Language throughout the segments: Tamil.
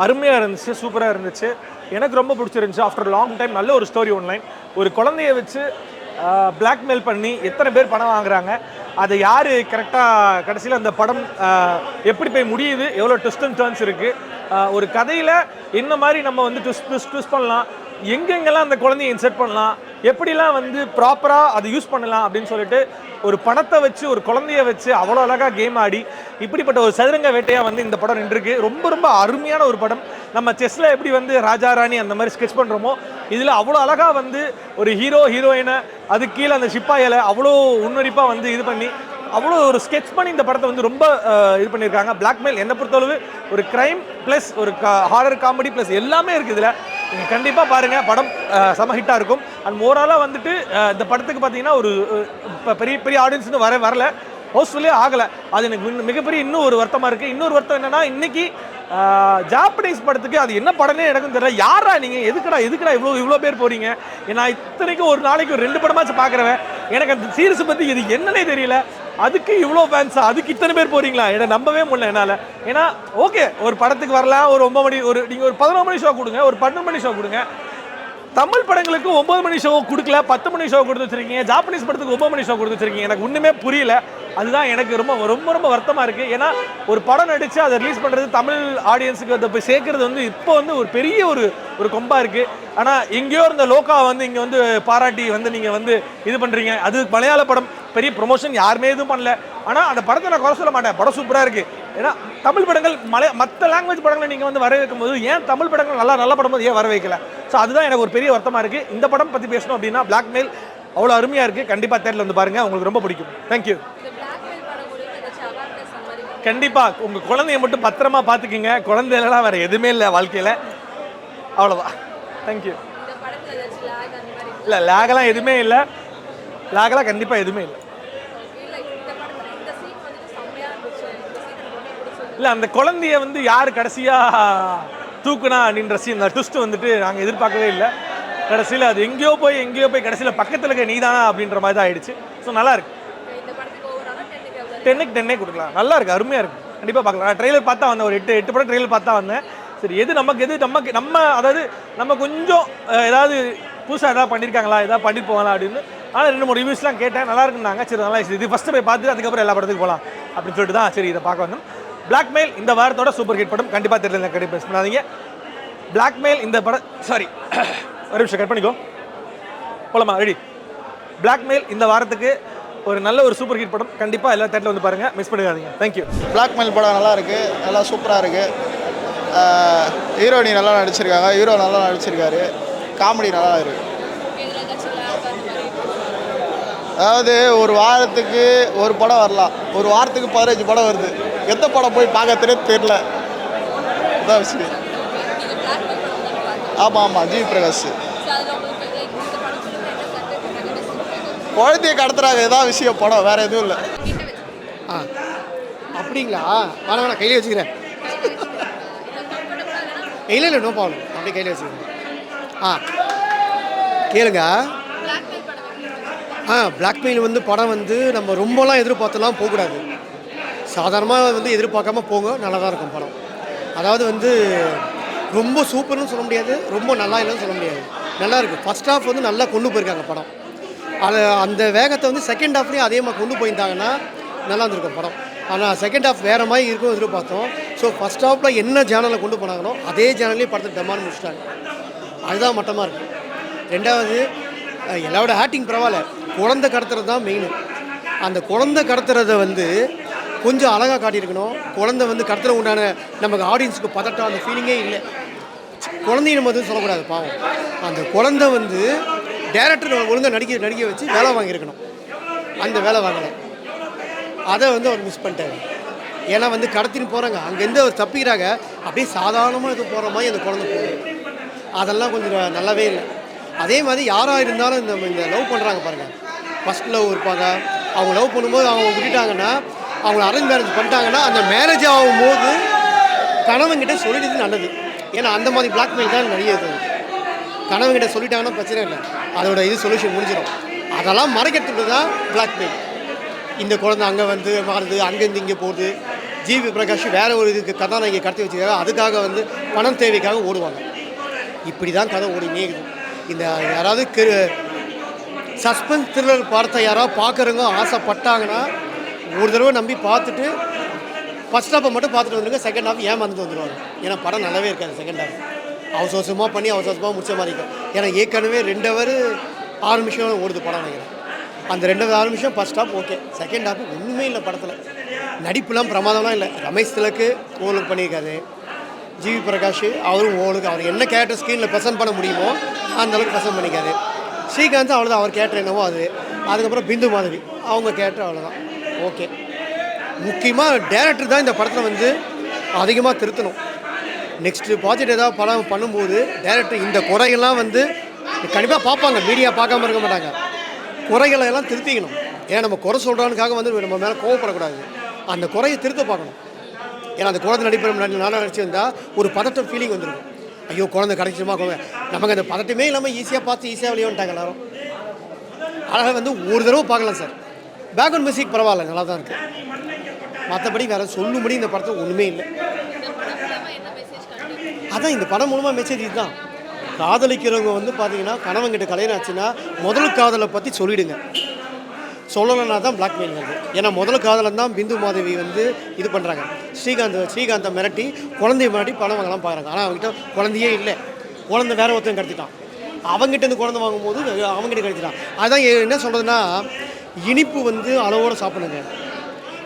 அருமையாக இருந்துச்சு, சூப்பராக இருந்துச்சு. எனக்கு ரொம்ப பிடிச்சிருந்துச்சு. ஆஃப்டர் லாங் டைம் நல்ல ஒரு ஸ்டோரி ஒன்லைன். ஒரு குழந்தைய வச்சு பிளாக்மெயில் பண்ணி எத்தனை பேர் பணம் வாங்குறாங்க, அதை யார் கரெக்டாக கடைசியில் அந்த படம் எப்படி போய் முடியுது, எவ்வளோ ட்விஸ்ட் அண்ட் டர்ன்ஸ் இருக்குது, ஒரு கதையில் என்ன மாதிரி நம்ம வந்து ட்விஸ்ட் பண்ணலாம், எங்கெங்கெல்லாம் அந்த குழந்தைய இன்செர்ட் பண்ணலாம், எப்படிலாம் வந்து ப்ராப்பராக அதை யூஸ் பண்ணலாம் அப்படின்னு சொல்லிட்டு ஒரு பணத்தை வச்சு ஒரு குழந்தைய வச்சு அவ்வளோ அழகாக கேம் ஆடி இப்படிப்பட்ட ஒரு சதுரங்க வேட்டையாக வந்து இந்த படம் நின்றுருக்கு. ரொம்ப ரொம்ப அருமையான ஒரு படம். நம்ம செஸ்ஸில் எப்படி வந்து ராஜா ராணி அந்த மாதிரி ஸ்கெட்ச் பண்ணுறோமோ, இதில் அவ்வளோ அழகாக வந்து ஒரு ஹீரோ ஹீரோயினை அது கீழே அந்த சிப்பாயில் அவ்வளோ உன்னுரிப்பாக வந்து இது பண்ணி அவ்வளோ ஒரு ஸ்கெட்ச் பண்ணி இந்த படத்தை வந்து ரொம்ப இது பண்ணியிருக்காங்க. பிளாக்மெயில் என்னை பொறுத்தளவு ஒரு க்ரைம் ப்ளஸ் ஒரு ஹாரர் காமெடி ப்ளஸ் எல்லாமே இருக்குது இதில். நீங்கள் கண்டிப்பாக பாருங்கள், படம் செம ஹிட்டாக இருக்கும். அண்ட் மோராலாக வந்துட்டு இந்த படத்துக்கு பார்த்தீங்கன்னா ஒரு இப்போ பெரிய பெரிய ஆடியன்ஸ்னு வரல, ஹவுஸ்ஃபுல்லே ஆகலை. அது எனக்கு மிகப்பெரிய இன்னும் ஒரு வருத்தமாக இருக்குது. இன்னொரு வருத்தம் என்னென்னா, இன்றைக்கி ஜாப்பனீஸ் படத்துக்கு அது என்ன படமே எனக்கும் தெரியல. யாரா நீங்கள் எதுக்குடா இவ்வளோ பேர் போகிறீங்க? நான் இத்தனைக்கும் ஒரு நாளைக்கு ஒரு 2 படமாச்சும் பார்க்குறேன். எனக்கு அந்த சீரிஸை பற்றி இது என்னன்னே தெரியல. அதுக்கு இவ்வளோ ஃபேன்ஸா, அதுக்கு இத்தனை பேர் போகிறீங்களா? என்னை நம்பவே முடியல என்னால். ஏன்னா ஓகே, ஒரு படத்துக்கு வரலாம், ஒரு 9 மணி, நீங்கள் ஒரு 11 மணி ஷோ கொடுங்க, ஒரு 12 மணி ஷோ கொடுங்க. தமிழ் படங்களுக்கு 9 மணி ஷோ கொடுக்கல, 10 மணி ஷோ கொடுத்து வச்சிருக்கீங்க. ஜாப்பனீஸ் படத்துக்கு 9 மணி ஷோ கொடுத்து வச்சிருக்கீங்க. எனக்கு ஒன்றுமே புரியல. அதுதான் எனக்கு ரொம்ப ரொம்ப ரொம்ப வருத்தமாக இருக்குது. ஏன்னா ஒரு படம் நடித்து அதை ரிலீஸ் பண்ணுறது, தமிழ் ஆடியன்ஸுக்கு அதை போய் சேர்க்கறது வந்து இப்போ வந்து ஒரு பெரிய ஒரு கொம்பாக இருக்குது. ஆனால் எங்கேயோ இருந்த லோக்கா வந்து இங்கே வந்து பாராட்டி வந்து நீங்கள் வந்து இது பண்ணுறீங்க. அது மலையாள படம், பெரிய ப்ரொமோஷன் யாருமே எதுவும் பண்ணல. ஆனால் அந்த படத்தை நான் குறை சொல்ல மாட்டேன், படம் சூப்பராக இருக்குது. ஏன்னா தமிழ் படங்கள் மற்ற லாங்குவேஜ் படங்களை நீங்கள் வந்து வர வைக்கும் போது ஏன் தமிழ் படங்கள் நல்ல படம் போது ஏன் வர வைக்கல? ஸோ அதுதான் எனக்கு ஒரு பெரிய வருத்தமாக இருக்குது. இந்த படம் பற்றி பேசணும் அப்படின்னா பிளாக்மெயில் அவ்வளோ அருமையாக இருக்குது. கண்டிப்பாக தேட்டரில் வந்து பாருங்கள், உங்களுக்கு ரொம்ப பிடிக்கும். தேங்க்யூ. கண்டிப்பாக உங்கள் குழந்தைய மட்டும் பத்திரமா பார்த்துக்குங்க. குழந்தைலாம் வேறு எதுவுமே இல்லை வாழ்க்கையில், அவ்வளோதான். தேங்க்யூ. இல்லை லேகெல்லாம் எதுவுமே இல்லை, லேகெல்லாம் கண்டிப்பாக எதுவுமே இல்லை. இல்லை அந்த குழந்தைய வந்து யார் கடைசியாக தூக்குனா அப்படின்ற சீன், அந்த ட்விஸ்ட் வந்துட்டு நாங்கள் எதிர்பார்க்கவே இல்லை. கடைசியில் அது எங்கேயோ போய் கடைசியில் பக்கத்தில் இருக்க நீதானா அப்படின்ற மாதிரி தான் ஆயிடுச்சு. ஸோ நல்லா இருக்கு. 10க்கு 10 கொடுக்கலாம். நல்லா இருக்குது, அருமையாக இருக்குது. கண்டிப்பாக பார்க்கலாம். நான் ட்ரெய்லர் பார்த்தா வந்தேன், ஒரு 8 படம் ட்ரெய்லர் பார்த்தா வந்தேன். சரி எது நம்ம அதாவது நம்ம கொஞ்சம் ஏதாவது புதுசாக எதாவது பண்ணியிருக்காங்களா, எதாவது பண்ணிட்டு போகலாம் அப்படின்னு. ஆனால் 2-3 ரிவ்யூஸ்லாம் கேட்டேன், நல்லா இருக்குன்னாங்க. சரி நல்லா இது ஃபஸ்ட்டு போய் பார்த்து அதுக்கப்புறம் எல்லா படத்துக்கு போகலாம் அப்படின்னு சொல்லிட்டு தான் சரி இதை பார்க்க வந்தோம். பிளாக்மெயில் இந்த வாரத்தோட சூப்பர் ஹிட் படம். கண்டிப்பாக தெரியல, கண்டிப்பாக மிஸ் பண்ணாதீங்க. பிளாக்மெயில் இந்த படம், சாரி ஒரு நிமிஷம் கட் பண்ணிக்கோ, போலாமா? ரெடி. பிளாக்மெயில் இந்த வாரத்துக்கு ஒரு நல்ல ஒரு சூப்பர் ஹிட் படம். கண்டிப்பாக எல்லா தேட்டரில் வந்து பாருங்கள், மிஸ் பண்ணிடாதீங்க. தேங்க்யூ. பிளாக்மெயில் படம் நல்லா இருக்குது, நல்லா சூப்பராக இருக்குது. ஹீரோயினி நல்லா நடிச்சிருக்காங்க, ஹீரோ நல்லா நடிச்சிருக்காரு, காமெடி நல்லா இருக்குது. அதாவது ஒரு வாரத்துக்கு ஒரு படம் வரலாம், ஒரு வாரத்துக்கு 15 படம் வருது. எந்த படம் போய் பார்க்கறதுனே தெரியல, அதான் விஷயம். ஆமாம் ஜிவி பிரகாஷ். குழந்தைய கடத்துறாங்க, இதான் விஷயம் படம், வேறு எதுவும் இல்லை. அப்படிங்களா? வேணா கையிலே வச்சுக்கிறேன். இல்லை நோ ப்ராப்ளம், அப்படியே கையில் வச்சுக்கிறேன். கேளுங்க. பிளாக்மெயில் வந்து படம் வந்து நம்ம ரொம்பலாம் எதிர்பார்த்தலாம் போகக்கூடாது. சாதாரணமாக வந்து எதிர்பார்க்காம போங்க, நல்லா தான் இருக்கும் படம். அதாவது வந்து ரொம்ப சூப்பர்னு சொல்ல முடியாது, ரொம்ப நல்லா இல்லைன்னு சொல்ல முடியாது, நல்லா இருக்குது. ஃபஸ்ட் ஹாஃப் வந்து நல்லா கொண்டு போயிருக்காங்க படம். அந்த வேகத்தை வந்து செகண்ட் ஹாஃப்லேயும் அதே மாதிரி கொண்டு போயிருந்தாங்கன்னா நல்லா இருந்திருக்கும் படம். ஆனால் செகண்ட் ஹாஃப் வேறு மாதிரி இருக்கும் எதிர்பார்த்தோம். ஸோ ஃபஸ்ட் ஹாஃபில் என்ன சேனலில் கொண்டு போனாங்களோ அதே சேனல்லேயே படத்தை டமான்னு முடிச்சிட்டாங்க. அதுதான் மட்டமாக இருக்குது. ரெண்டாவது, எல்லாரோட ஆக்டிங் பரவாயில்ல, குழந்தை கடத்துறது தான் மெயின். அந்த குழந்தை கடத்துறதை வந்து கொஞ்சம் அழகாக காட்டியிருக்கணும். குழந்தை வந்து கடத்துற உண்டான நமக்கு ஆடியன்ஸுக்கு பதட்டம் அந்த ஃபீலிங்கே இல்லை. குழந்தைய நம்ம வந்து சொல்லக்கூடாது, பாவம். அந்த குழந்தை வந்து டேரக்டர் ஒழுங்காக நடிக்க வச்சு வேலை வாங்கியிருக்கணும். அந்த வேலை வாங்கலை, அதை வந்து அவர் மிஸ் பண்ணிட்டார். ஏன்னா வந்து கடத்தின்னு போகிறாங்க, அங்கேருந்து அவர் தப்பிக்கிறாங்க, அப்படியே சாதாரணமாக இது போகிற மாதிரி அந்த குழந்தை போகுது. அதெல்லாம் கொஞ்சம் நல்லாவே இல்லை. அதே மாதிரி யாராக இருந்தாலும் இந்த லவ் பண்ணுறாங்க பாருங்கள், ஃபஸ்ட் லவ் இருப்பாங்க, அவங்க லவ் பண்ணும்போது அவங்க விட்டுட்டாங்கன்னா, அவங்கள அரேஞ்ச் மேரேஜ் பண்ணிட்டாங்கன்னா, அந்த மேரேஜ் ஆகும்போது கணவன்கிட்ட சொல்லிடுறது நல்லது. ஏன்னா அந்த மாதிரி பிளாக்மெயில் தான் நிறைய இருக்குது. கணவன்கிட்ட சொல்லிட்டாங்கன்னா பிரச்சனை இல்லை, அதோட இது சொல்யூஷன் முடிஞ்சிடும். அதெல்லாம் மறைக்கிறதுக்கு தான் பிளாக்மெயில். இந்த குழந்தை அங்கே வந்து மாறுது, அங்கேருந்து இங்கே போகுது, ஜிவி பிரகாஷ் வேறு ஒரு இதுக்கு கதாநாயகி கடத்தி வச்சுருக்காங்க, அதுக்காக வந்து பணம் தேவைக்காக ஓடுவாங்க. இப்படி தான் கதை ஓடினே இருக்குது. இந்த யாராவது சஸ்பென்ஸ் த்ரில்லர் படத்தை யாராவது பார்க்குறவங்க ஆசைப்பட்டாங்கன்னா ஒரு தடவை நம்பி பார்த்துட்டு ஃபஸ்ட் ஹாஃபை மட்டும் பார்த்துட்டு வந்துருங்க, செகண்ட் ஹாஃப் ஏமாந்துட்டு வந்துடுவாங்க. ஏன்னா படம் நல்லாவே இருக்காது. செகண்ட் ஹாஃப் அவசரமாக பண்ணி அவசரமாக முடிச்ச மாதிரி இருக்கும். ஏன்னா ஏற்கனவே 2 ஹவர் 6 நிமிஷம் ஓடுது படம் நினைக்கிறேன். அந்த 2 ஹவர் 6 நிமிஷம் first half okay, second half ஒன்றுமே இல்லை. படத்தில் நடிப்புலாம் பிரமாதம்லாம் இல்லை. ரமேஷ் திலக்கு ஓவலுக்கு பண்ணியிருக்காரு, ஜிவி பிரகாஷ் அவரும் ஓவலுக்கு அவர் என்ன கேரக்டர் ஸ்க்ரீனில் ப்ரெசென்ட் பண்ண முடியுமோ அந்த அளவுக்கு ப்ரெசென்ட் பண்ணிக்காரு. ஸ்ரீகாந்த் அவ்வளோதான், அவர் கேரக்டர் என்னவோ அது. அதுக்கப்புறம் பிந்து மாதவி அவங்க கேரக்டர் அவ்வளோதான் ஓகே. முக்கியமாக டேரக்டர் தான் இந்த படத்தில் வந்து அதிகமாக திருத்தணும். நெக்ஸ்ட்டு ப்ராஜெக்ட் ஏதாவது படம் பண்ணும்போது டேரக்டர் இந்த குறைகள்லாம் வந்து கண்டிப்பாக பார்ப்பாங்க, மீடியா பார்க்காம இருக்க மாட்டாங்க. குறைகளை எல்லாம் திருத்திக்கணும். ஏன்னா நம்ம குறை சொல்கிறானுக்காக வந்து நம்ம மேலே கோவப்படக்கூடாது, அந்த குறையை திருத்த பார்க்கணும். ஏன்னா அந்த குழந்தை நடிப்பு நானும் நடிச்சிருந்தா ஒரு பதட்டம் ஃபீலிங் வந்துடும். ஐயோ குழந்தை கிடைச்சிருமா, நமக்கு அந்த பதட்டமே இல்லாமல் ஈஸியாக பார்த்து ஈஸியாக வெளியே எல்லாரும். அழகாக வந்து ஒரு தடவை பார்க்கலாம் சார். பேக்ரவுண்ட் மியூசிக் பரவாயில்ல, நல்லா தான் இருக்குது. மற்றபடி வேறு சொல்லும்படி இந்த படத்தில் ஒன்றுமே இல்லை. அதான் இந்த படம் மூலமாக மெசேஜ் இதுதான். காதலிக்கிறவங்க வந்து பார்த்தீங்கன்னா கணவன்கிட்ட கல்யாணம் ஆச்சுன்னா முதல் காதலை பற்றி சொல்லிவிடுங்க. சொல்லலைன்னா தான் பிளாக்மெயில் வருது. ஏன்னா முதல் காதலன் தான் பிந்து மாதவி வந்து இது பண்ணுறாங்க. ஸ்ரீகாந்தை மிரட்டி குழந்தைய மிரட்டி பணம் வாங்கலாம் பார்க்குறாங்க. ஆனால் அவங்ககிட்ட குழந்தையே இல்லை, குழந்தை வேற ஒருத்தன் கடத்திட்டான். அவங்ககிட்ட இருந்து குழந்தை வாங்கும்போது அவங்ககிட்ட கடத்திட்டான். அதுதான் என்ன சொல்கிறதுனா, இனிப்பு வந்து அளவோடு சாப்பிடுங்க.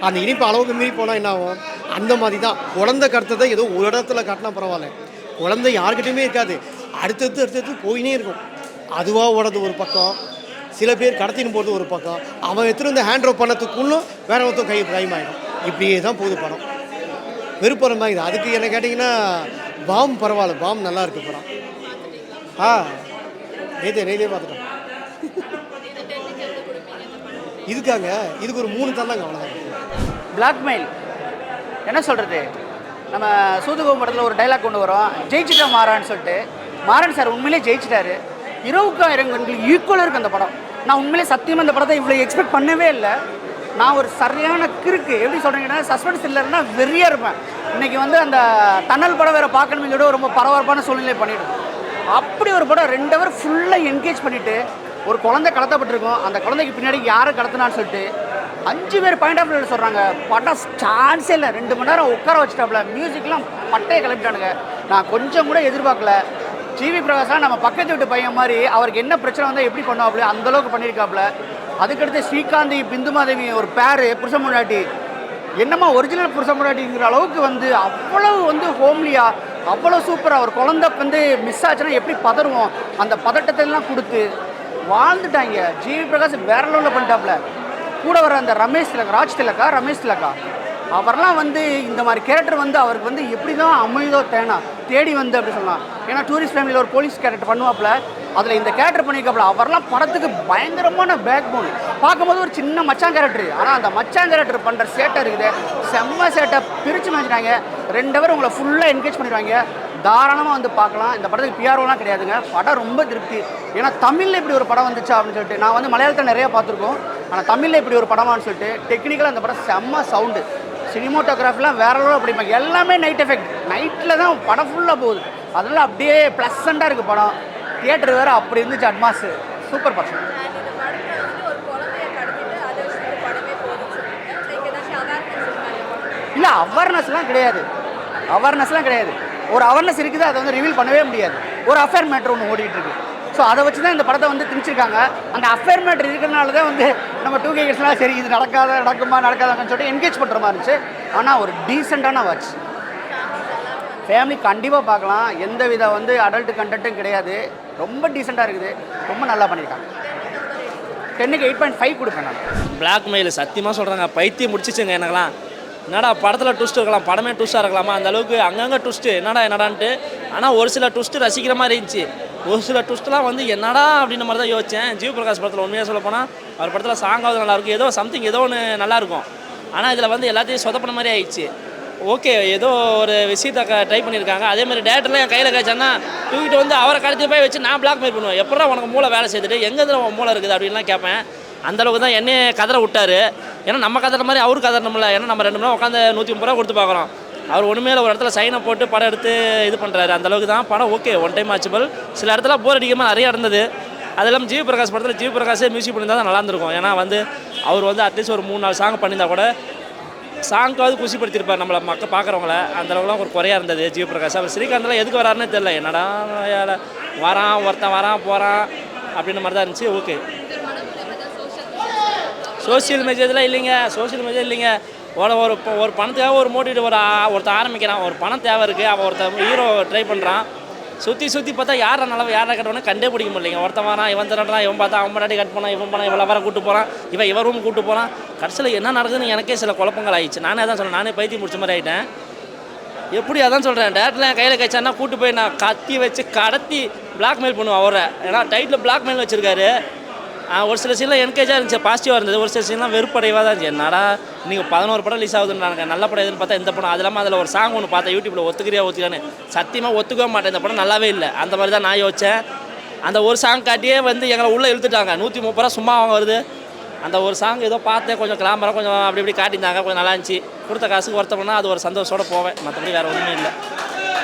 அந்த இனிப்பு அளவுக்கு மீறி போனால் என்ன ஆகும்? அந்த மாதிரி தான் குழந்தை கடத்ததை ஏதோ ஒரு இடத்துல காட்டினா பரவாயில்ல, குழந்தை யார்கிட்டையுமே இருக்காது, அடுத்தடுத்து போயினே இருக்கும். அதுவாக ஓடுறது ஒரு பக்கம், சில பேர் கடத்தின்னு போகிறது ஒரு பக்கம், அவன் எடுத்துகிட்டு வந்து ஹேண்ட் ஓவர் பண்ணத்துக்குள்ளும் வேற ஒருத்தர் கைமாயிடும். இப்படியே தான் போகுது படம். வெறுப்புறமாக இது. அதுக்கு என்ன கேட்டிங்கன்னா பாம் பரவாயில்ல, பாம் நல்லா இருக்குது படம். நேதே பார்த்துட்டோம். இதுக்காங்க இதுக்கு ஒரு 3 தந்தாங்க அவ்வளோதான். பிளாக்மெயில் என்ன சொல்கிறது, நம்ம சூதுகோபம் படத்தில் ஒரு டைலாக் கொண்டு வரோம், ஜெயிச்சுட்டா மாறான்னு சொல்லிட்டு. மாறன் சார் உண்மையிலே ஜெயிச்சிட்டாரு. இரவுக்கும் இறங்குங்களுக்கு ஈக்குவலாக இருக்குது அந்த படம். நான் உண்மையிலே சத்தியமாக இந்த படத்தை இவ்வளோ எக்ஸ்பெக்ட் பண்ணவே இல்லை. நான் ஒரு சரியான கிறுக்கு, எப்படி சொல்கிறீங்கன்னா சஸ்பென்ஸ் இல்லைன்னா வெறியாக இருப்பேன். இன்றைக்கி வந்து அந்த டன்னல் படம் வேறு பார்க்கணுமே விட ரொம்ப பரபரப்பான சூழ்நிலை பண்ணிவிடும். அப்படி ஒரு படம் 2 ஹவர் ஃபுல்லாக என்கேஜ் பண்ணிவிட்டு, ஒரு குழந்தை கடத்தப்பட்டிருக்கும், அந்த குழந்தைக்கு பின்னாடி யாரை கடத்தினான்னு சொல்லிட்டு 5 பேர் பாயிண்ட் ஆஃப் வியூவில் சொல்கிறாங்க. படம் சான்ஸே இல்லை. 2 மணி நேரம் உட்கார வச்சுட்டாப்புல, மியூசிக்லாம் பட்டையை கிளம்பிட்டானுங்க. நான் கொஞ்சம் கூட எதிர்பார்க்கல. ஜிவி பிரகாஷ்லாம் நம்ம பக்கத்து வீட்டு பையன் மாதிரி, அவருக்கு என்ன பிரச்சனை வந்தால் எப்படி பண்ணுவாப்புல அந்தளவுக்கு பண்ணியிருக்காப்புல. அதுக்கடுத்து ஸ்ரீகாந்தி பிந்து மாதவி ஒரு பேர் புருஷ முன்னாடி என்னம்மா ஒரிஜினல் புருஷ முன்னாடிங்கிற அளவுக்கு வந்து அவ்வளவு வந்து ஹோம்லியாக அவ்வளோ சூப்பராக. ஒரு குழந்தை வந்து மிஸ் ஆச்சுன்னா எப்படி பதறுவோம், அந்த பதட்டத்தெல்லாம் கொடுத்து வாழ்ந்துட்டாங்க. ஜிவி பிரகாஷ் வேற லெவலில் பண்ணிட்டாப்புல. கூட வர அந்த ரமேஷ் திலக்கா அவர்லாம் வந்து இந்த மாதிரி கேரக்டர் வந்து அவருக்கு வந்து எப்படி தான் அமைதோ தேடி வந்து அப்படி சொல்லலாம். ஏன்னா டூரிஸ்ட் ஃபேமிலியில் ஒரு போலீஸ் கேரக்டர் பண்ணுவாப்புல, அதில் இந்த கேரக்டர் பண்ணியிருக்காப்புல. அவர்லாம் படத்துக்கு பயங்கரமான பேக் போன். பார்க்கும்போது ஒரு சின்ன மச்சான் கேரக்டர், ஆனால் அந்த மச்சான் கேரக்டர் பண்ணுற சேட்டை இருக்குது, செம்ம சேட்டை பிரித்து மேய்ச்சிட்டாங்க. 2 ஹவர் உங்களை ஃபுல்லாக என்கேஜ் பண்ணிடுவாங்க. தாராளமாக வந்து பார்க்கலாம். இந்த படத்துக்கு பிஆர்ஓலாம் கிடையாதுங்க. படம் ரொம்ப திருப்தி. ஏன்னா தமிழில் இப்படி ஒரு படம் வந்துச்சா அப்படின்னு சொல்லிட்டு, நான் வந்து மலையாளத்தில் நிறையா பார்த்துருக்கோம், ஆனால் தமிழில் இப்படி ஒரு படமானு சொல்லிட்டு. டெக்னிக்கலாக அந்த படம் செம்ம சவுண்டு, சினிமோட்டோகிராஃபிலாம் வேற லெவலில் பிடிப்பாங்க. எல்லாமே நைட் எஃபெக்ட், நைட்டில் தான் படம் ஃபுல்லாக போகுது. அதனால அப்படியே ப்ளசண்ட்டாக இருக்குது படம். தியேட்டர் வேறு அப்படி இருந்துச்சு, அட்மாஸு சூப்பர் படம். இல்லை அவேர்னஸ்லாம் கிடையாது, ஒரு அவேர்னஸ் இருக்குது, அதை வந்து ரிவீல் பண்ணவே முடியாது. ஒரு அஃபேர் மேட்ரு ஒன்று ஓடிட்டு இருக்கு. ஸோ அதை வச்சு தான் இந்த படத்தை வந்து திணிச்சிருக்காங்க. அந்த அஃபேர் மேட்ரு இருக்கிறனால தான் வந்து நம்ம 2K கிட்ஸ்லாம் சரி இது நடக்காதான்னு சொல்லிட்டு என்கேஜ் பண்ணுற மாதிரி இருந்துச்சு. ஆனால் ஒரு டீசெண்டான வாட்ச், ஃபேமிலி கண்டிப்பாக பார்க்கலாம். எந்த வித வந்து அடல்ட் கண்டென்ட்டும் கிடையாது, ரொம்ப டீசெண்டாக இருக்குது, ரொம்ப நல்லா பண்ணியிருக்காங்க. 10க்கு 8.5 கொடுப்பேன் நான். பிளாக்மெயில் சத்தியமாக சொல்கிறாங்க, பைத்தியம் முடிச்சிச்சுங்க எனக்குலாம். என்னடா படத்தில் ட்விஸ்ட் இருக்கலாம், படமே ட்விஸ்ட்டாக இருக்கலாமா, அந்த அளவுக்கு அங்கங்கே ட்விஸ்ட்டு என்னடான்ட்டு. ஆனால் ஒரு சில ட்விஸ்ட்டு ரசிக்கிற மாதிரி இருந்துச்சு, ஒரு சில ட்விஸ்ட்லாம் வந்து என்னடா அப்படின்ற மாதிரி தான் யோசித்தேன். ஜிவி பிரகாஷ் படத்தில் உண்மையாக சொல்ல போனால் அவர் படத்தில் சாங்காவது நல்லாயிருக்கும், ஏதோ சம்திங் ஏதோ ஒன்று நல்லாயிருக்கும். ஆனால் இதில் வந்து எல்லாத்தையும் சொதப்பின மாதிரி ஆயிடுச்சு. ஓகே ஏதோ ஒரு விஷயத்தை ட்ரை பண்ணியிருக்காங்க. அதே மாதிரி டேரக்டர்லாம் என் கையில் காய்ச்சான்னா தூக்கிட்டு வந்து அவரை கடத்தி போய் வச்சு நான் பிளாக்மெயில் பண்ணுவேன். எப்படா உனக்கு மூளை வேலை செய்துட்டு எங்கேருந்து உன் மூளை இருக்குது அப்படின்லாம் கேட்பேன். அந்தளவுக்கு தான் என்னையே கதற விட்டார். ஏன்னா நம்ம கதற மாதிரி அவரு கதறணும்ல. ஏன்னா நம்ம 2 மணி நேரம் உட்காந்து 130 ரூபா கொடுத்து பார்க்குறோம். அவர் ஒன்றுமே ஒரு இடத்துல சைனை போட்டு படம் எடுத்து இது பண்ணுறாரு. அந்தளவுக்கு தான் படம் ஓகே, ஒன் டைம் வாட்சபிள். சில இடத்துல போர் அடிக்காமல் நிறையா இருந்தது. அது இல்லாமல் ஜிவி பிரகாஷ் படத்தில் ஜிவி பிரகாஷே மியூசிக் பண்ணியிருந்தா தான் நல்லா இருந்திருக்கும். ஏன்னா அவர் அட்லீஸ்ட் ஒரு 3-4 சாங் பண்ணியிருந்தா கூட சாங்காவது குஷிப்படுத்திருப்பார் நம்மளை பார்க்குறவங்கள. அந்தளவுக்குலாம் ஒரு குறையாக இருந்தது ஜிவி பிரகாஷ். அவர் ஸ்ரீகாந்தெலாம் எதுக்கு வராருன்னு தெரியல. என்னடா ஒருத்தன் வரான் போகிறான் அப்படின்ற மாதிரி தான் இருந்துச்சு. ஓகே, சோசியல் மெசேஜ்லாம் இல்லைங்க. சோசியல் மெசேஜ் இல்லைங்க. ஒரு பணத்துக்காக ஒரு மோட்டிவேட் ஒருத்தன் ஆரம்பிக்கிறான். ஒரு பணம் தேவை இருக்குது. அவன் ஒருத்தன் ஹீரோ ட்ரை பண்ணுறான். சுற்றி பார்த்தா யாரை நல்லவன் யாரை கட்டவனே கண்டே பிடிக்க முடியலைங்க. ஒருத்தன் வரான், இவன் தரட்டான், இவன் பார்த்தா அவன் முன்னாடி கட் பண்ணான், இவன் பண்ணான், இவ்வளோ வர கூட்டு போகிறான், இவன் ரூம் கூட்டு போகிறான். கடைசியில் என்ன நடக்குதுன்னு எனக்கே சில குழப்பங்கள் ஆயிடுச்சு. நானே அதான் சொல்கிறேன், நானே பைத்தியம் முடிச்ச மாதிரி ஆகிட்டேன். எப்படி அதான் சொல்கிறேன், டேரக்டில் என் கையில் கழிச்சான்னா கூட்டு போய் நான் கத்தி வச்சு கடத்தி பிளாக்மெயில் பண்ணுவேன் அவரை. ஏன்னா டைட்டில் பிளாக்மெயில் வச்சுருக்காரு. ஒரு சில சீன்லாம் என்கேஜாக இருந்துச்சு, பாசிட்டிவாக இருந்தது. ஒரு சில சீன்லாம் வெறுப்படைவாக தான் இருந்துச்சு. என்னடா நீங்கள் 11 படம் ரிலீஸ் ஆகுதுன்னு நல்ல படம் எதுன்னு பார்த்தா இந்த படம். அது இல்லாமல் அதில் ஒரு சாங் ஒன்று பார்த்தேன் யூடியூப்பில், ஒத்துக்கிறியான்னு. சத்தியமாக ஒத்துக்கவே மாட்டேன், இந்த படம் நல்லாவே இல்லை. அந்த மாதிரி தான் நான் யோசித்தேன். அந்த ஒரு சாங் காட்டியே எங்களை உள்ளே இழுத்துட்டாங்க. 130 ரூபா சும்மா அவங்க வருது. அந்த ஒரு சாங் ஏதோ பார்த்தேன், கொஞ்சம் கிளாமராக கொஞ்சம் அப்படி இப்படி காட்டியிருந்தாங்க, கொஞ்சம் நல்லா இருந்துச்சு. கொடுத்த காசுக்கு ஒருத்தப்படனா அது ஒரு சந்தோஷத்தோடு போவேன். மற்றபடி வேறு ஒன்றுமே இல்லை.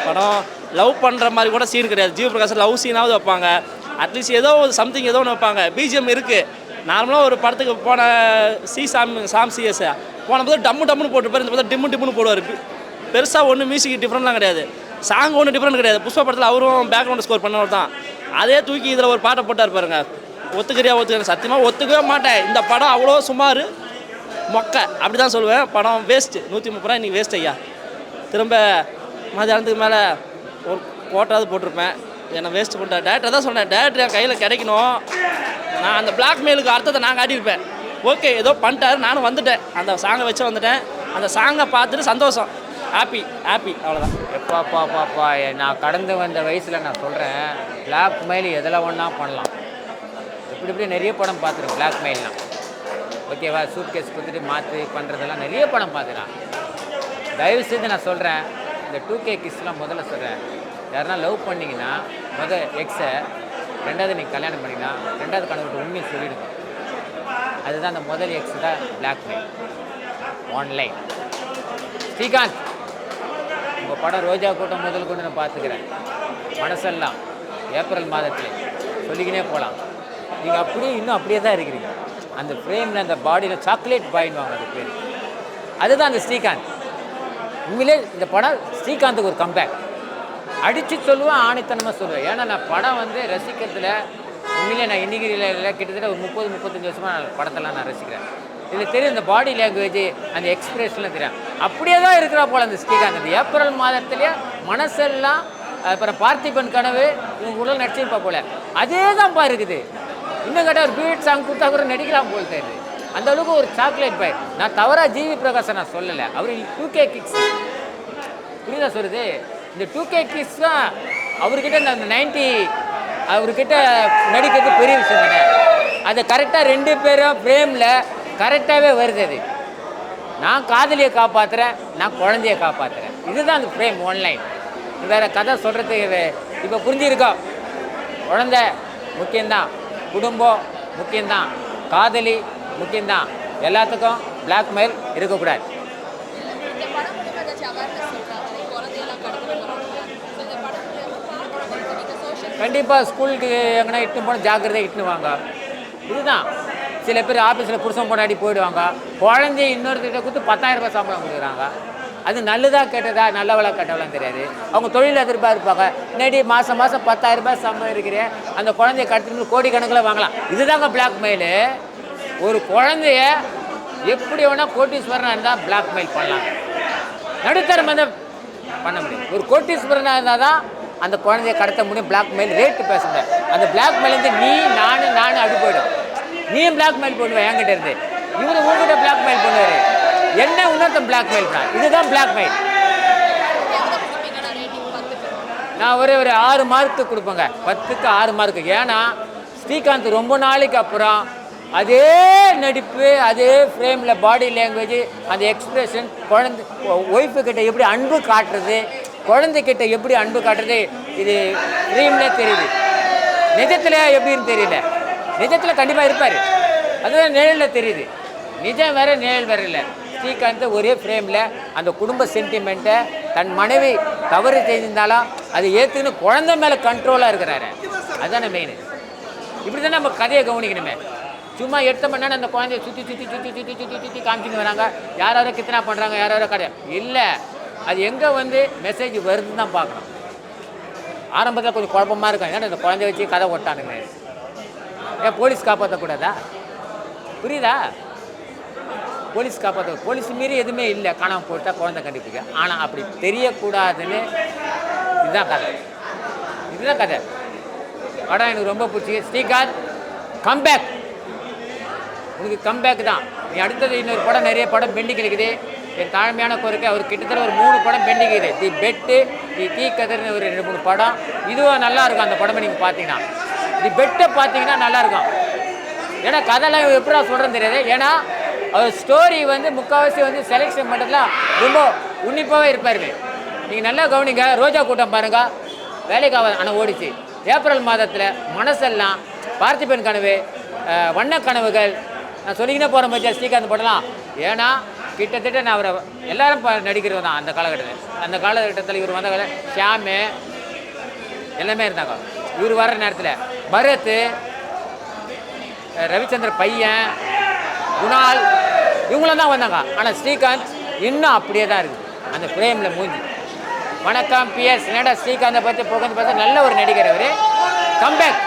படம் லவ் பண்ணுற மாதிரி கூட சீன் கிடையாது. ஜிவி பிரகாஷ் லவ் சீனாவது வைப்பாங்க, அட்லீஸ்ட் ஏதோ சம்திங் ஏதோ ஒன்று வைப்பாங்க. பிஜிஎம் இருக்குது. நார்மலாக ஒரு படத்துக்கு போன சாம் சிஎஸ் போனபோது டம்முன்னு போட்டுருப்பார். இந்த பார்த்தா டிம்முன்னு போடுவார். பெருசாக ஒன்றும் மியூசிக் டிஃப்ரெண்ட்லாம் கிடையாது. சாங் ஒன்றும் டிஃப்ரெண்ட் கிடையாது. புஷ்பா படத்தில் அவரும் பேக்ரவுண்ட் ஸ்கோர் பண்ணவர் தான். அதே தூக்கி இதில் ஒரு பாட்டை போட்டார் பாருங்க. ஒத்துக்கிறேன் சத்தியமாக ஒத்துக்கவே மாட்டேன். இந்த படம் அவ்வளோ சுமார் மொக்கை அப்படி தான் சொல்லுவேன். படம் வேஸ்ட்டு. 130 ரூபா இன்றைக்கி வேஸ்ட் ஐயா. திரும்ப மதியானத்துக்கு மேலே ஒரு கோட்டாவது போட்டிருப்பேன். என்னை வேஸ்ட் பண்ணிட்டேன். டேரக்டர் தான் சொன்னேன், டேரக்டர் என் கையில் கிடைக்கணும். நான் அந்த பிளாக்மெயிலுக்கு அர்த்தத்தை நான் காட்டியிருப்பேன். ஓகே ஏதோ பண்ணிட்டாரு, நானும் வந்துட்டேன். அந்த சாங்கை வச்சு வந்துட்டேன். அந்த சாங்கை பார்த்துட்டு சந்தோஷம், ஹாப்பி அவ்வளோதான். எப்பாப்பா நான் கடந்து வந்த வயசில் நான் சொல்கிறேன், பிளாக்மெயில் எதில் ஒன்றா பண்ணலாம். இப்படி நிறைய படம் பார்த்துருக்கேன் பிளாக்மெயிலாம். ஓகேவா, சூட் கேஸ் கொடுத்துட்டு மாற்றி பண்ணுறதெல்லாம் நிறைய படம் பார்த்துக்கலாம். தயவு செஞ்சு நான் சொல்கிறேன், இந்த 2K கிஸ்லாம் முதல்ல சொல்கிறேன், யாருன்னா லவ் பண்ணிங்கன்னா எக்ஸை 2வது நீங்கள் கல்யாணம் பண்ணிங்கன்னா 2வது கணவர்கிட்ட உண்மையை சொல்லிடுங்க. அதுதான் அந்த முதல் எக்ஸ் தான் பிளாக்மெயில் ஆன்லைன். ஸ்ரீகாந்த் உங்கள் படம் ரோஜா கூட்டம் முதல் கொண்டு நான் பார்த்துக்கிறேன். மனசெல்லாம் ஏப்ரல் மாதத்தில் சொல்லிக்கினே போகலாம். நீங்கள் அப்படியே தான் இருக்கிறீங்க. அந்த ஃப்ரேமில் அந்த பாடியில் சாக்லேட் பாயின்வாங்க அது பேர். அதுதான் அந்த ஸ்ரீகாந்த். உண்மையிலே இந்த படம் ஸ்ரீகாந்துக்கு ஒரு கம்பேக். அடித்து சொல்லுவேன், ஆணித்தனமாக சொல்லுவேன். ஏன்னா நான் படம் ரசிக்கிறதுல உண்மையிலே நான் இன்றைக்கி கிட்டத்தட்ட ஒரு 30-35 வருஷமாக நான் படத்தெல்லாம் நான் ரசிக்கிறேன். இதில் தெரியும் இந்த பாடி லாங்குவேஜ், அந்த எக்ஸ்பிரஷன்லாம் தெரியும். அப்படியே தான் இருக்கிறா போல் அந்த ஸ்ரீகாந்த். அந்த ஏப்ரல் மாதத்துலேயே மனசெல்லாம் அப்புறம் பார்த்திபன் கனவு இவங்க கூட நடிச்சிருப்பா போல் அதே தான்ப்பா இருக்குது. இன்னும் கேட்டால் ஒரு பீட் சாங் கொடுத்தா கூட நடிக்கலாம் போல் தெரியுது. அந்த அளவுக்கு ஒரு சாக்லேட் பாய். நான் தவறாக ஜிவி பிரகாஷை நான் சொல்லலை. அவர் 2K கிட்ஸ் புரியுதா சொல்லுது. இந்த 2K கிட்ஸ் தான் அவர்கிட்ட இந்த 90 அவர்கிட்ட நடிக்கிறது பெரிய விஷயம் தானே. அது கரெக்டாக 2 பேரும் ஃப்ரேமில் கரெக்டாகவே வருது. அது நான் காதலியை காப்பாற்றுறேன், நான் குழந்தைய காப்பாற்றுறேன். இதுதான் அந்த ஃப்ரேம் ஆன்லைன். வேறு கதை சொல்கிறதுக்கு இப்போ புரிஞ்சிருக்கோம். குழந்த முக்கியம்தான், குடும்பம் முக்கியம்தான், காதலி முக்கியம்தான். எல்லாத்துக்கும் பிளாக்மெயில் இருக்கக்கூடாது. கண்டிப்பாக ஸ்கூலுக்கு எங்கன்னா இட்டுன்னு போனால் ஜாக்கிரதையாக இட்டுன்னு வாங்க. இதுதான் சில பேர் ஆஃபீஸில் புருஷன் கொண்டாடி போயிடுவாங்க. குழந்தைய இன்னொருத்திட்ட கொடுத்து 10,000 ரூபாய் சம்பளம் கொடுக்குறாங்க. அது நல்லதா கெட்டதா, நல்லவளா கெட்டவளான்னு தெரியாது. அவங்க தொழில் எதிர்பார்ப்பாங்க. முன்னாடி மாதம் 10,000 ரூபாய் சம்பளம் இருக்கிறேன், அந்த குழந்தைய கடத்திட்டு கோடிக்கணக்கில் வாங்கலாம். இதுதாங்க பிளாக்மெயிலு. ஒரு குழந்தைய எப்படி வேணால் கோட்டீஸ்வரனாக இருந்தால் பிளாக்மெயில் பண்ணலாம். நடுத்தரம் பண்ண முடியும். ஒரு கோட்டீஸ்வரனாக இருந்தால் தான் அந்த குழந்தைய கடத்த முடியும். பிளாக்மெயில் ரேட்டு பேசுங்க. அந்த பிளாக்மெயில் நீ நானும் அடி போயிடும். நீயும் பிளாக்மெயில் பண்ணுவேன் என்கிட்ட இருந்து. இவர் உங்ககிட்ட பிளாக்மெயில் பண்ணுவார். என்ன இன்னொருத்தன் பிளாக்மெயில் பண்ண. இதுதான் பிளாக்மெயில். நான் ஒரு 6 மார்க்கு கொடுப்பேங்க. 10க்கு 6 மார்க்கு. ஏன்னா ஸ்ரீகாந்த் ரொம்ப நாளைக்கு அப்புறம் அதே நடிப்பு, அதே ஃப்ரேமில் பாடி லாங்குவேஜ், அந்த எக்ஸ்பிரஷன், குழந்தை ஒய்ஃபுக்கிட்ட எப்படி அன்பு காட்டுறது, குழந்தைக்கிட்ட எப்படி அன்பு காட்டுறது, இது ஃப்ரேம்லே தெரியுது. நிஜத்தில் எப்படின்னு தெரியல. நிஜத்தில் கண்டிப்பாக இருப்பார். அதுதான் நிழலில் தெரியுது. நிஜம் வேறு நிழல் வேறு இல்லை. ஸ்ரீகாந்த் ஒரே ஃப்ரேமில் அந்த குடும்ப சென்டிமெண்ட்டை தன் மனைவி தவறு செய்திருந்தாலும் அதை ஏற்றுன்னு குழந்தை மேலே கண்ட்ரோலாக இருக்கிறாரு. அதுதானே மெயின். இப்படி தான் நம்ம கதையை கவனிக்கணுமே. சும்மா எடுத்த மணி நேரம் அந்த குழந்தைய சுற்றி சுற்றி சுற்றி சுற்றி சுற்றி சுற்றி காமிச்சின்னு வராங்க. யாராவது கித்தனா பண்ணுறாங்க, யாராவது கதை இல்லை. அது எங்கே வந்து மெசேஜ் வருதுன்னு தான் பார்க்கணும். ஆரம்பத்தில் கொஞ்சம் குழப்பமாக இருக்கும். ஏன்னா இந்த குழந்தைய வச்சு கதை ஓட்டானுங்க. ஏன் போலீஸ் காப்பாற்றக்கூடாதா? புரியுதா? போலீஸ் காப்பாற்ற போலீஸ் மீறி எதுவுமே இல்லை. காணாமல் போட்டால் குழந்தை கண்டிப்பாங்க. ஆனால் அப்படி தெரியக்கூடாதுன்னு இதுதான் கதை. இதுதான் கதை. படம் எனக்கு ரொம்ப பிடிச்சி. ஸ்ரீகாந்த் கம்பேக், உனக்கு கம்பேக் தான். நீ அடுத்தது இன்னொரு படம், நிறைய படம் பெண்டிங் இருக்குது. என் தாழ்மையான கோரிக்கை, அவர் கிட்டத்தட்ட ஒரு 3 படம் பெண்டிங் இருக்குது. தி பெட்டு, தி தீ கதிர்னு ஒரு 2-3 படம். இதுவும் நல்லா இருக்கும். அந்த படமே நீங்கள் பார்த்தீங்கன்னா, தி பெட்டை பார்த்தீங்கன்னா நல்லாயிருக்கும். ஏன்னா கதைலாம் எப்படா சொல்கிறேன்னு தெரியாது. ஏன்னா அவர் ஸ்டோரி வந்து முக்கால்வாசி வந்து செலெக்ஷன் பண்ணுறதுலாம் ரொம்ப உன்னிப்பாகவே இருப்பார். நீங்கள் நல்லா கவனிங்க. ரோஜா கூட்டம் பாருங்கள், வேலைக்காக ஆனால் ஓடிச்சு. ஏப்ரல் மாதத்தில் மனசெல்லாம், பார்த்திபன் கனவு, வண்ண கனவுகள், நான் சொல்லிக்கினே போகிற மாதிரி ஸ்ரீகாந்த் படலாம். ஏன்னா கிட்டத்தட்ட நான் அவரை எல்லாரும் நடிக்கிறவர் தான் அந்த காலகட்டத்தில். அந்த காலகட்டத்தில் இவர் வந்த ஷியாமு எல்லாமே இருந்தாங்க. இவர் வர்ற நேரத்தில் பரத், ரவிச்சந்திர பையன், குணால் இவங்களாம் தான் வந்தாங்க. ஆனால் ஸ்ரீகாந்த் இன்னும் அப்படியே தான் இருக்குது அந்த ஃப்ரேமில் மூஞ்சி. வணக்கம் PS. என்னடா ஸ்ரீகாந்தை பற்றி புகழ்ந்து பார்த்தா நல்ல ஒரு நடிகர் அவர். கம்பேக்